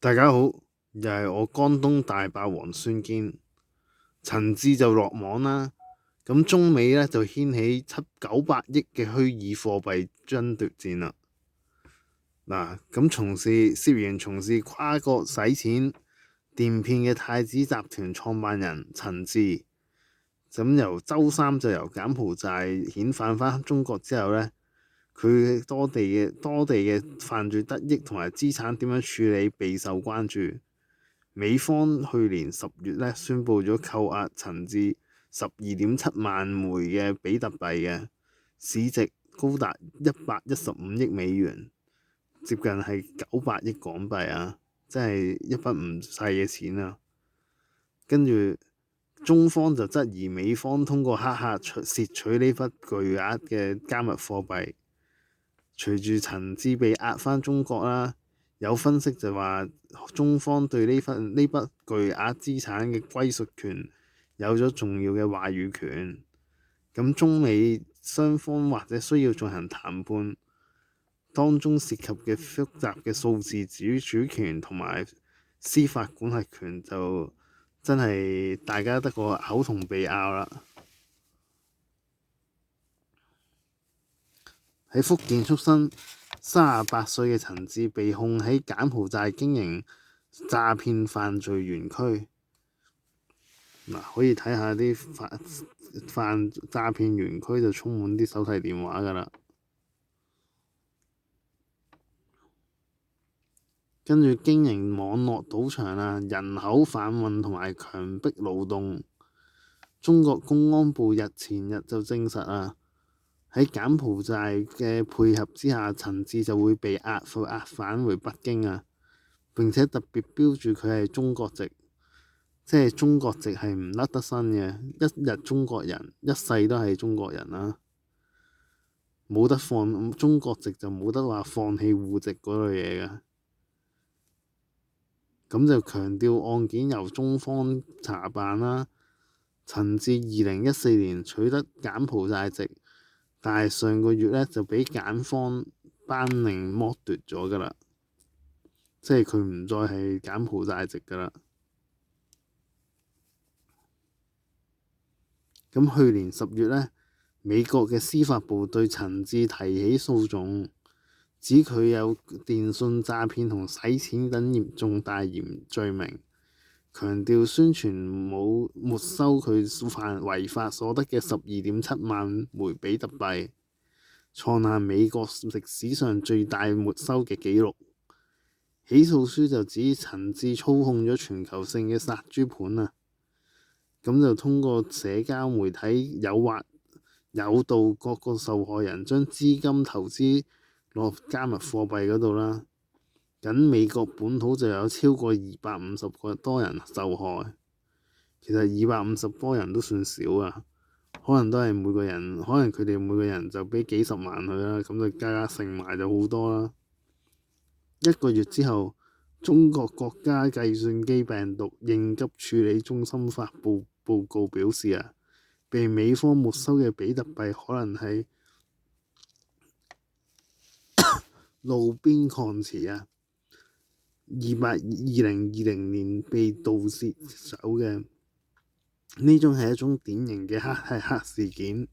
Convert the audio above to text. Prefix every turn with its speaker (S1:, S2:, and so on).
S1: 大家好，又係我江東大霸王孫堅。陳志就落網啦，咁中美呢就掀起700-900億嘅虛擬貨幣爭奪戰啦。嗱，咁涉嫌從事跨國洗錢電騙嘅太子集團創辦人陳志，咁由柬埔寨遣返返中國之後呢，佢多地嘅犯罪得益同埋資產點樣處理備受關注。美方去年10月咧宣布咗扣押陳志12.7萬枚嘅比特幣嘅市值高達115億美元，接近係900億港幣啊！真係一筆唔細嘅錢啊！跟住中方就質疑美方通過黑客竊取呢筆巨額嘅加密貨幣。隨住陳志被押返中國啦，有分析就話中方對呢筆巨額資產嘅歸屬權有咗重要嘅話語權。咁中美雙方或者需要進行談判，當中涉及嘅複雜嘅數字主權同埋司法管轄權就真係大家得個口同鼻拗啦。喺福建出生38歲嘅陳志被控喺柬埔寨經營詐騙犯罪園區。可以睇下啲詐騙園區就充滿啲手提電話㗎啦。跟住經營網絡賭場啊，人口販運同埋強迫勞動。中國公安部前日就證實啊，喺柬埔寨嘅配合之下，陳志就會被押返回北京啊！並且特別標注佢係中國籍，即係中國籍係唔甩得身嘅，一日中國人，一世都係中國人啦。冇得放中國籍就冇得話放棄戶籍嗰類嘢㗎。咁就強調案件由中方查辦啦。陳志2014年取得柬埔寨籍，但係上個月呢就俾柬方頒令剝奪咗㗎啦，即係佢唔再係柬埔寨籍㗎啦。咁去年10月呢，美國嘅司法部對陳志提起訴訟，指佢有電信詐騙同洗錢等重大罪名，強調宣傳冇沒收佢違法所得嘅12.7萬枚比特幣，創下美國歷史上最大沒收嘅紀錄。起訴書就指陳志操控咗全球性嘅殺豬盤啊！咁就通過社交媒體誘導各個受害人將資金投資落加密貨幣嗰度啦。咁美國本土就有超過250多人受害，其實250多人都算少啊，可能佢哋每個人就俾幾十萬佢啦，咁就加成埋就好多啦。1個月之後，中國國家計算機病毒應急處理中心發布報告表示啊，被美方沒收嘅比特幣可能係路邊礦池啊，2020年被盜竊走嘅，呢種係一種典型嘅黑事件。